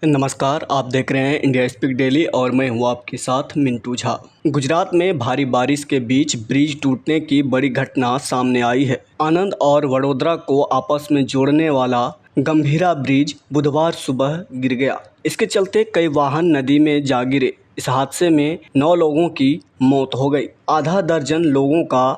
नमस्कार, आप देख रहे हैं इंडिया स्पीक डेली और मैं हूं आपके साथ मिंटू झा। गुजरात में भारी बारिश के बीच ब्रिज टूटने की बड़ी घटना सामने आई है। आनंद और वडोदरा को आपस में जोड़ने वाला गंभीरा ब्रिज बुधवार सुबह गिर गया। इसके चलते कई वाहन नदी में जा गिरे। इस हादसे में 9 लोगों की मौत हो गई। आधा दर्जन लोगों का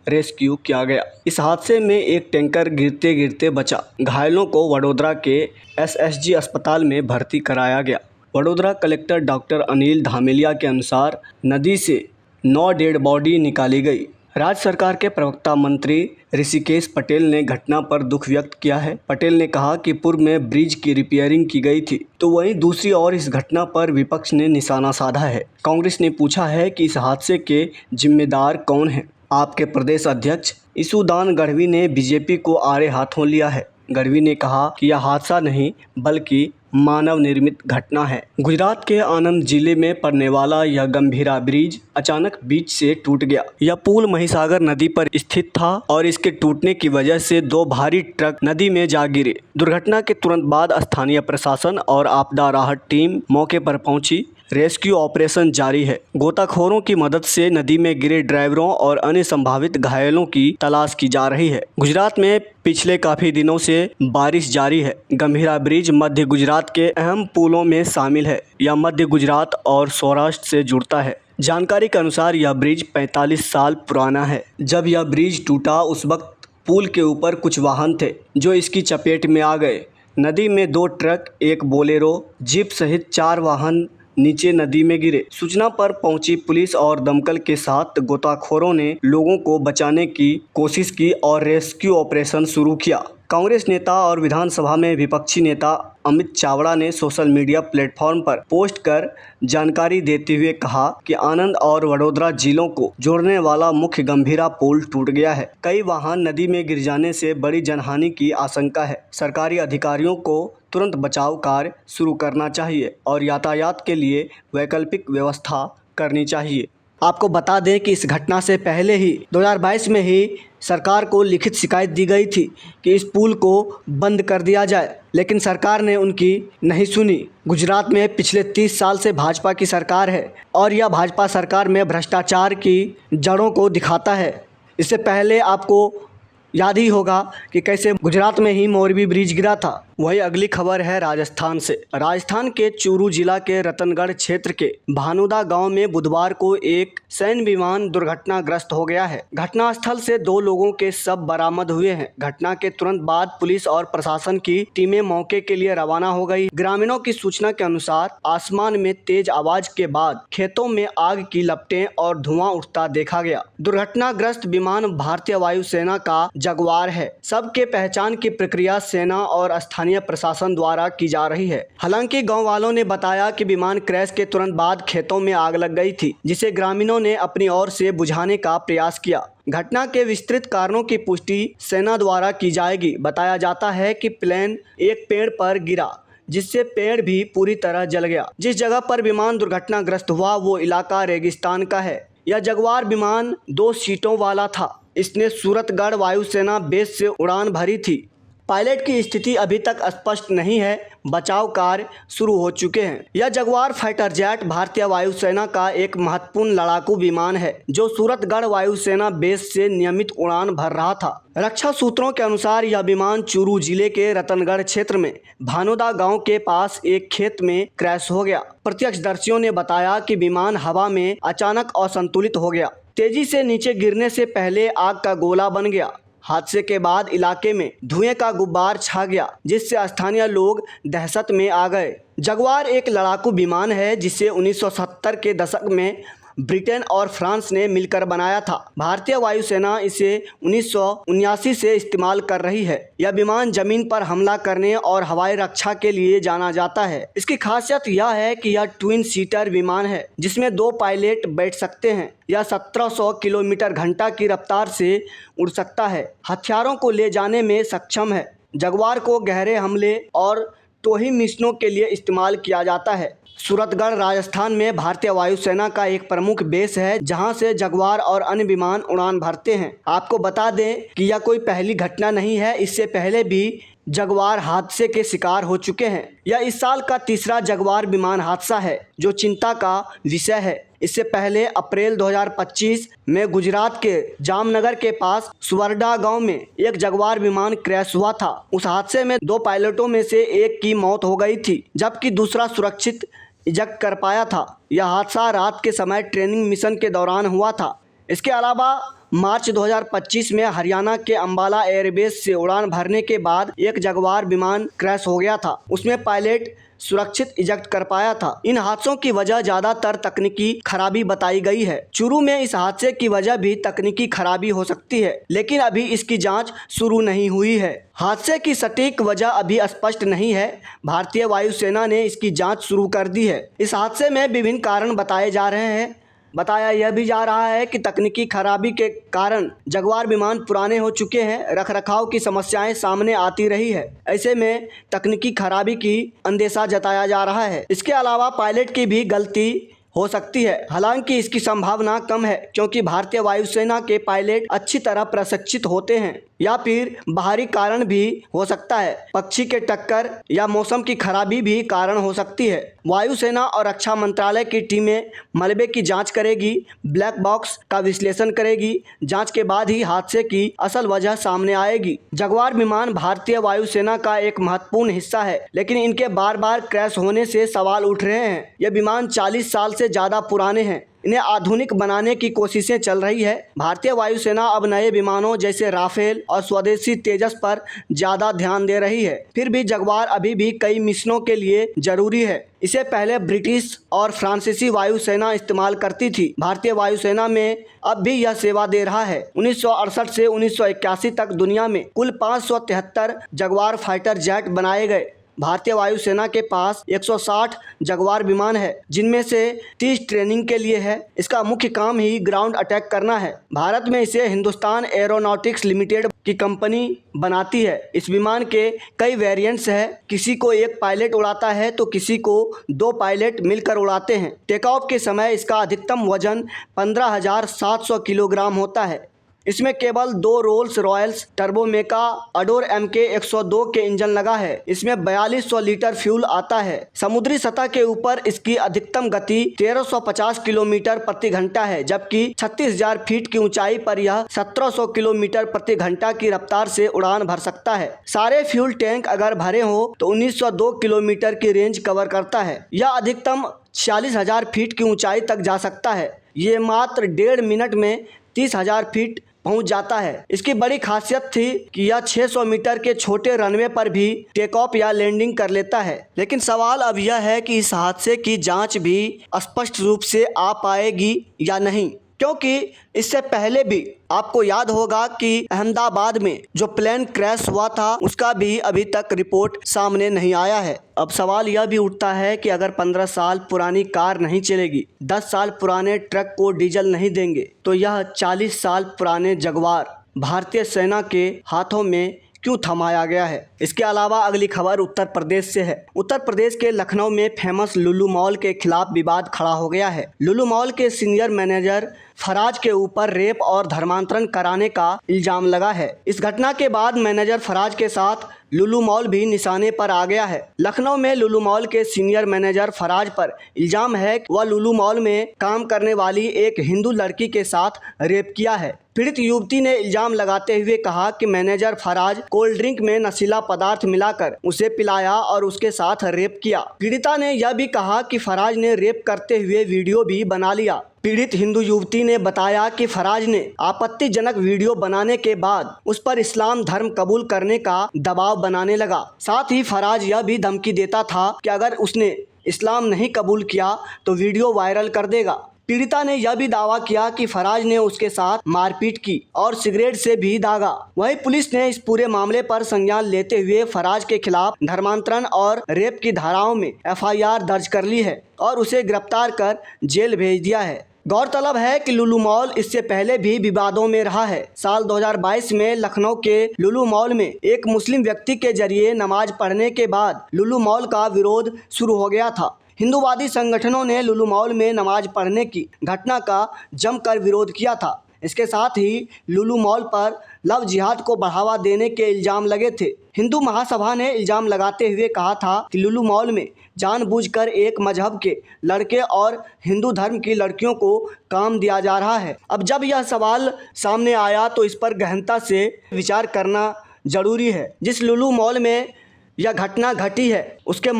रेस्क्यू किया गया। इस हादसे में एक टैंकर गिरते गिरते बचा। घायलों को वडोदरा के एसएसजी अस्पताल में भर्ती कराया गया। वडोदरा कलेक्टर डॉक्टर अनिल धामेलिया के अनुसार नदी से 9 डेड बॉडी निकाली गई। राज्य सरकार के प्रवक्ता मंत्री ऋषिकेश पटेल ने घटना पर दुख व्यक्त किया है। पटेल ने कहा कि पूर्व में ब्रिज की रिपेयरिंग की गई थी, तो वहीं दूसरी ओर इस घटना पर विपक्ष ने निशाना साधा है। कांग्रेस ने पूछा है कि इस हादसे के जिम्मेदार कौन हैं। आपके प्रदेश अध्यक्ष ईशुदान गढ़वी ने बीजेपी को आड़े हाथों लिया है। गढ़वी ने कहा कि यह हादसा नहीं बल्कि मानव निर्मित घटना है। गुजरात के आनंद जिले में पड़ने वाला यह गंभीरा ब्रिज अचानक बीच से टूट गया। यह पुल महिसागर नदी पर स्थित था और इसके टूटने की वजह से 2 भारी ट्रक नदी में जा गिरे। दुर्घटना के तुरंत बाद स्थानीय प्रशासन और आपदा राहत टीम मौके पर पहुंची। रेस्क्यू ऑपरेशन जारी है। गोताखोरों की मदद से नदी में गिरे ड्राइवरों और अन्य संभावित घायलों की तलाश की जा रही है। गुजरात में पिछले काफी दिनों से बारिश जारी है। गंभीरा ब्रिज मध्य गुजरात के अहम पुलों में शामिल है। यह मध्य गुजरात और सौराष्ट्र से जुड़ता है। जानकारी के अनुसार यह ब्रिज 45 साल पुराना है। जब यह ब्रिज टूटा उस वक्त पुल के ऊपर कुछ वाहन थे जो इसकी चपेट में आ गए। नदी में 2 ट्रक, एक बोलेरो, जीप सहित 4 वाहन नीचे नदी में गिरे। सूचना पर पहुंची पुलिस और दमकल के साथ गोताखोरों ने लोगों को बचाने की कोशिश की और रेस्क्यू ऑपरेशन शुरू किया। कांग्रेस नेता और विधानसभा में विपक्षी नेता अमित चावड़ा ने सोशल मीडिया प्लेटफॉर्म पर पोस्ट कर जानकारी देते हुए कहा कि आनंद और वडोदरा जिलों को जोड़ने वाला मुख्य गंभीरा पुल टूट गया है। कई वाहन नदी में गिर जाने से बड़ी जनहानि की आशंका है। सरकारी अधिकारियों को तुरंत बचाव कार्य शुरू करना चाहिए और यातायात के लिए वैकल्पिक व्यवस्था करनी चाहिए। आपको बता दें कि इस घटना से पहले ही 2022 में ही सरकार को लिखित शिकायत दी गई थी कि इस पुल को बंद कर दिया जाए, लेकिन सरकार ने उनकी नहीं सुनी। गुजरात में पिछले 30 साल से भाजपा की सरकार है और यह भाजपा सरकार में भ्रष्टाचार की जड़ों को दिखाता है। इससे पहले आपको याद ही होगा कि कैसे गुजरात में ही मोरबी ब्रिज गिरा था। वही अगली खबर है राजस्थान से। राजस्थान के चूरू जिला के रतनगढ़ क्षेत्र के भानुदा गांव में बुधवार को एक सैन्य विमान दुर्घटनाग्रस्त हो गया है। घटनास्थल से 2 लोगों के शव बरामद हुए हैं। घटना के तुरंत बाद पुलिस और प्रशासन की टीमें मौके के लिए रवाना हो गई। ग्रामीणों की सूचना के अनुसार आसमान में तेज आवाज के बाद खेतों में आग की लपटें और धुआं उठता देखा गया। दुर्घटनाग्रस्त विमान भारतीय वायुसेना का जगुआर है। सबके पहचान की प्रक्रिया सेना और स्थानीय प्रशासन द्वारा की जा रही है। हालांकि गांव वालों ने बताया कि विमान क्रैश के तुरंत बाद खेतों में आग लग गई थी, जिसे ग्रामीणों ने अपनी ओर से बुझाने का प्रयास किया। घटना के विस्तृत कारणों की पुष्टि सेना द्वारा की जाएगी। बताया जाता है कि प्लेन एक पेड़ पर गिरा, जिससे पेड़ भी पूरी तरह जल गया। जिस जगह पर विमान दुर्घटनाग्रस्त हुआ वो इलाका रेगिस्तान का है। यह जगुआर विमान 2 सीटों वाला था। इसने सूरतगढ़ वायुसेना बेस से उड़ान भरी थी। पायलट की स्थिति अभी तक स्पष्ट नहीं है। बचाव कार्य शुरू हो चुके हैं। यह जगुआर फाइटर जेट भारतीय वायुसेना का एक महत्वपूर्ण लड़ाकू विमान है जो सूरतगढ़ वायुसेना बेस से नियमित उड़ान भर रहा था। रक्षा सूत्रों के अनुसार यह विमान चूरू जिले के रतनगढ़ क्षेत्र में भानुदा गांव के पास एक खेत में क्रैश हो गया। प्रत्यक्षदर्शियों ने बताया कि विमान हवा में अचानक असंतुलित हो गया। तेजी से नीचे गिरने से पहले आग का गोला बन गया। हादसे के बाद इलाके में धुएं का गुब्बार छा गया, जिससे स्थानीय लोग दहशत में आ गए। जगुआर एक लड़ाकू विमान है जिसे 1970 के दशक में ब्रिटेन और फ्रांस ने मिलकर बनाया था। भारतीय वायुसेना इसे 1979 से इस्तेमाल कर रही है। यह विमान जमीन पर हमला करने और हवाई रक्षा के लिए जाना जाता है। इसकी खासियत यह है कि यह ट्विन सीटर विमान है जिसमें 2 पायलट बैठ सकते हैं। यह 1700 किलोमीटर घंटा की रफ्तार से उड़ सकता है। हथियारों को ले जाने में सक्षम है। जगुआर को गहरे हमले और टोही मिशनों के लिए इस्तेमाल किया जाता है। सूरतगढ़ राजस्थान में भारतीय वायुसेना का एक प्रमुख बेस है जहां से जगुआर और अन्य विमान उड़ान भरते हैं। आपको बता दें कि यह कोई पहली घटना नहीं है। इससे पहले भी जगुआर हादसे के शिकार हो चुके हैं। यह इस साल का तीसरा जगुआर विमान हादसा है जो चिंता का विषय है। इससे पहले अप्रैल 2025 में गुजरात के जामनगर के पास सुवरडा गांव में एक जगुआर विमान क्रैश हुआ था। उस हादसे में 2 पायलटों में से एक की मौत हो गई थी, जबकि दूसरा सुरक्षित इजect कर पाया था। यह हादसा रात के समय ट्रेनिंग मिशन के दौरान हुआ था। इसके अलावा मार्च 2025 में हरियाणा के अंबाला एयरबेस से उड़ान भरने के बाद एक जगुआर विमान क्रैश हो गया था। उसमें पायलट सुरक्षित इजect कर पाया था। इन हादसों की वजह ज़्यादातर तकनीकी खराबी बताई गई है। चूरू में इस हादसे की वजह भी तकनीकी खराबी हो सकती है, लेकिन अभी इसकी जांच शुरू नहीं हुई है। हादसे की सटीक वजह अभी स्पष्ट नहीं है। भारतीय वायुसेना ने इसकी जांच शुरू कर दी है। इस हादसे में विभिन्न कारण बताए जा रहे हैं। बताया यह भी जा रहा है कि तकनीकी खराबी के कारण जगुआर विमान पुराने हो चुके हैं, रखरखाव की समस्याएं सामने आती रही है। ऐसे में तकनीकी खराबी की अंदेशा जताया जा रहा है। इसके अलावा पायलट की भी गलती हो सकती है, हालांकि इसकी संभावना कम है क्योंकि भारतीय वायुसेना के पायलट अच्छी तरह प्रशिक्षित होते हैं। या फिर बाहरी कारण भी हो सकता है, पक्षी के टक्कर या मौसम की खराबी भी कारण हो सकती है। वायुसेना और रक्षा मंत्रालय की टीमें मलबे की जांच करेगी, ब्लैक बॉक्स का विश्लेषण करेगी। जांच के बाद ही हादसे की असल वजह सामने आएगी। जगुआर विमान भारतीय वायुसेना का एक महत्वपूर्ण हिस्सा है, लेकिन इनके बार बार क्रैश होने से सवाल उठ रहे हैं। ये विमान 40 साल से ज़्यादा पुराने हैं। इन्हें आधुनिक बनाने की कोशिशें चल रही है। भारतीय वायुसेना अब नए विमानों जैसे राफेल और स्वदेशी तेजस पर ज़्यादा ध्यान दे रही है। फिर भी जगुआर अभी भी कई मिशनों के लिए जरूरी है। इसे पहले ब्रिटिश और फ्रांसीसी वायुसेना इस्तेमाल करती थी। भारतीय वायुसेना में अब भी यह सेवा दे रहा है। 1968 से 1981 तक दुनिया में कुल 573 जगुआर फाइटर जेट बनाए गए। भारतीय वायुसेना के पास 160 जगुआर विमान है, जिनमें से 30 ट्रेनिंग के लिए है। इसका मुख्य काम ही ग्राउंड अटैक करना है। भारत में इसे हिंदुस्तान एरोनॉटिक्स लिमिटेड की कंपनी बनाती है। इस विमान के कई वेरिएंट्स हैं। किसी को एक पायलट उड़ाता है तो किसी को 2 पायलट मिलकर उड़ाते हैं। टेक ऑफ के समय इसका अधिकतम वजन 15,700 किलोग्राम होता है। इसमें केवल 2 रोल्स रॉयल्स टर्बोमेका अडोर MK 102 के इंजन लगा है। इसमें 4200 लीटर फ्यूल आता है। समुद्री सतह के ऊपर इसकी अधिकतम गति 1350 किलोमीटर प्रति घंटा है, जबकि 36,000 फीट की ऊंचाई पर यह 1700 किलोमीटर प्रति घंटा की रफ्तार से उड़ान भर सकता है। सारे फ्यूल टैंक अगर भरे हो तो 1902 किलोमीटर की रेंज कवर करता है। यह अधिकतम 46,000 फीट की ऊंचाई तक जा सकता है। ये मात्र 1.5 मिनट में 30,000 फीट पहुंच जाता है। इसकी बड़ी खासियत थी कि यह 600 मीटर के छोटे रनवे पर भी टेक ऑफ या लैंडिंग कर लेता है। लेकिन सवाल अब यह है कि इस हादसे की जांच भी स्पष्ट रूप से आ पाएगी या नहीं, क्योंकि इससे पहले भी आपको याद होगा कि अहमदाबाद में जो प्लेन क्रैश हुआ था उसका भी अभी तक रिपोर्ट सामने नहीं आया है। अब सवाल यह भी उठता है कि अगर 15 साल पुरानी कार नहीं चलेगी, 10 साल पुराने ट्रक को डीजल नहीं देंगे, तो यह 40 साल पुराने जगुआर भारतीय सेना के हाथों में क्यों थमाया गया है। इसके अलावा अगली खबर उत्तर प्रदेश से है। उत्तर प्रदेश के लखनऊ में फेमस लुलु मॉल के खिलाफ विवाद खड़ा हो गया है। लुलु मॉल के सीनियर मैनेजर फराज के ऊपर रेप और धर्मांतरण कराने का इल्जाम लगा है। इस घटना के बाद मैनेजर फराज के साथ लुलु मॉल भी निशाने पर आ गया है। लखनऊ में लुलु मॉल के सीनियर मैनेजर फराज पर इल्जाम है कि वह लुलु मॉल में काम करने वाली एक हिंदू लड़की के साथ रेप किया है। पीड़ित युवती ने इल्जाम लगाते हुए कहा कि मैनेजर फराज कोल्ड ड्रिंक में नशीला पदार्थ मिलाकर उसे पिलाया और उसके साथ रेप किया। पीड़िता ने यह भी कहा कि फराज ने रेप करते हुए वीडियो भी बना लिया। पीड़ित हिंदू युवती ने बताया कि फराज ने आपत्तिजनक वीडियो बनाने के बाद उस पर इस्लाम धर्म कबूल करने का दबाव बनाने लगा। साथ ही फराज यह भी धमकी देता था कि अगर उसने इस्लाम नहीं कबूल किया तो वीडियो वायरल कर देगा। पीड़िता ने यह भी दावा किया कि फराज ने उसके साथ मारपीट की और सिगरेट से भी दागा। वहीं पुलिस ने इस पूरे मामले पर संज्ञान लेते हुए फराज के खिलाफ धर्मांतरण और रेप की धाराओं में FIR दर्ज कर ली है और उसे गिरफ्तार कर जेल भेज दिया है। गौरतलब है कि लुलु मॉल इससे पहले भी विवादों में रहा है। साल 2022 में लखनऊ के लुलु मॉल में एक मुस्लिम व्यक्ति के जरिए नमाज पढ़ने के बाद लुलु मॉल का विरोध शुरू हो गया था। हिंदूवादी संगठनों ने लुलु मॉल में नमाज पढ़ने की घटना का जमकर विरोध किया था। इसके साथ ही लुलु मॉल पर लव जिहाद को बढ़ावा देने के इल्ज़ाम लगे थे। हिंदू महासभा ने इल्ज़ाम लगाते हुए कहा था कि लुलु मॉल में जानबूझकर एक मजहब के लड़के और हिंदू धर्म की लड़कियों को काम दिया जा रहा है। अब जब यह सवाल सामने आया तो इस पर गहनता से विचार करना ज़रूरी है। जिस लुलु मॉल में यह घटना घटी है उसके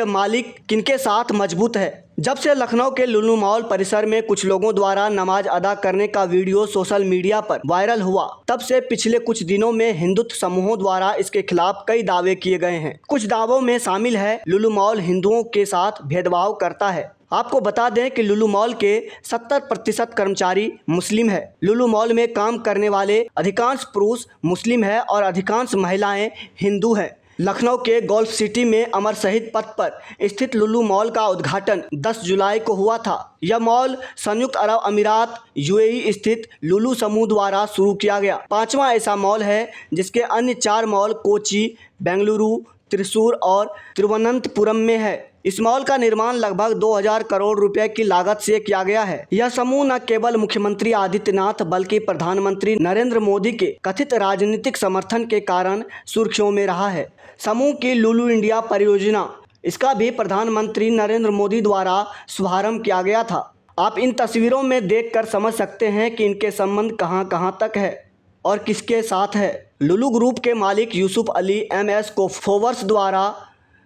मालिक किनके साथ मजबूत है। जब से लखनऊ के लुलु मॉल परिसर में कुछ लोगों द्वारा नमाज अदा करने का वीडियो सोशल मीडिया पर वायरल हुआ, तब से पिछले कुछ दिनों में हिंदुत्व समूहों द्वारा इसके खिलाफ कई दावे किए गए हैं। कुछ दावों में शामिल है लुलु मॉल हिंदुओं के साथ भेदभाव करता है। आपको बता दें कि लुलु मॉल के 70% कर्मचारी मुस्लिम है। लुलु मॉल में काम करने वाले अधिकांश पुरुष मुस्लिम है और अधिकांश महिलाएं हिंदू हैं। लखनऊ के गोल्फ सिटी में अमर शहीद पथ पर स्थित लुलु मॉल का उद्घाटन 10 जुलाई को हुआ था। यह मॉल संयुक्त अरब अमीरात यूएई स्थित लुलु समूह द्वारा शुरू किया गया 5वां ऐसा मॉल है, जिसके अन्य 4 मॉल कोची, बेंगलुरु, त्रिशूर और तिरुवनंतपुरम में है। इस मॉल का निर्माण लगभग 2000 करोड़ रुपए की लागत से किया गया है। यह समूह न केवल मुख्यमंत्री आदित्यनाथ बल्कि प्रधानमंत्री नरेंद्र मोदी के कथित राजनीतिक समर्थन के कारण सुर्खियों में रहा है। समूह की लुलु इंडिया परियोजना, इसका भी प्रधानमंत्री नरेंद्र मोदी द्वारा शुभारंभ किया गया था। आप इन तस्वीरों में देखकर समझ सकते हैं कि इनके संबंध कहां तक है और किसके साथ है। लुलु ग्रुप के मालिक यूसुफ अली एमएस को फोर्ब्स द्वारा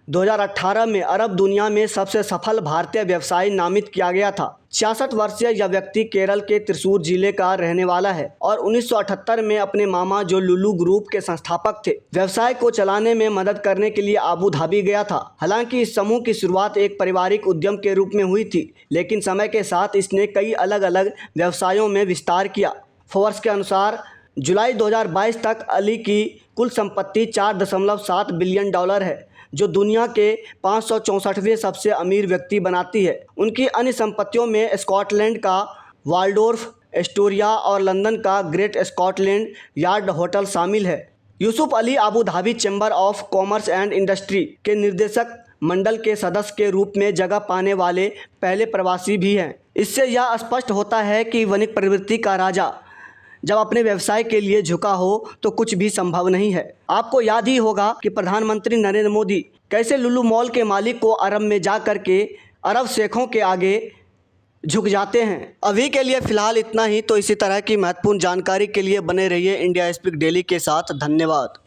2018 में अरब दुनिया में सबसे सफल भारतीय व्यवसायी नामित किया गया था। 66 वर्षीय यह व्यक्ति केरल के त्रिशूर जिले का रहने वाला है और 1978 में अपने मामा जो लुलु ग्रुप के संस्थापक थे, व्यवसाय को चलाने में मदद करने के लिए अबू धाबी गया था। हालांकि इस समूह की शुरुआत एक पारिवारिक उद्यम के रूप में हुई थी, लेकिन समय के साथ इसने कई अलग अलग व्यवसायों में विस्तार किया। फोर्ब्स के अनुसार जुलाई 2022 तक अली की कुल संपत्ति $4.7 बिलियन है, जो दुनिया के 564वें सबसे अमीर व्यक्ति बनाती है। उनकी अन्य संपत्तियों में स्कॉटलैंड का वाल्डोर्फ एस्टोरिया और लंदन का ग्रेट स्कॉटलैंड यार्ड होटल शामिल है। Yusuf Ali Abu Dhabi chamber of commerce and industry के निर्देशक मंडल के सदस्य के रूप में जगह पाने वाले पहले प्रवासी भी हैं। इससे यह स्पष्ट होता है कि वणिक प्रवृत्ति का राजा जब अपने व्यवसाय के लिए झुका हो तो कुछ भी संभव नहीं है। आपको याद ही होगा कि प्रधानमंत्री नरेंद्र मोदी कैसे लुलु मॉल के मालिक को अरब में जा कर के अरब शेखों के आगे झुक जाते हैं। अभी के लिए फ़िलहाल इतना ही। तो इसी तरह की महत्वपूर्ण जानकारी के लिए बने रहिए इंडिया स्पीक डेली के साथ। धन्यवाद।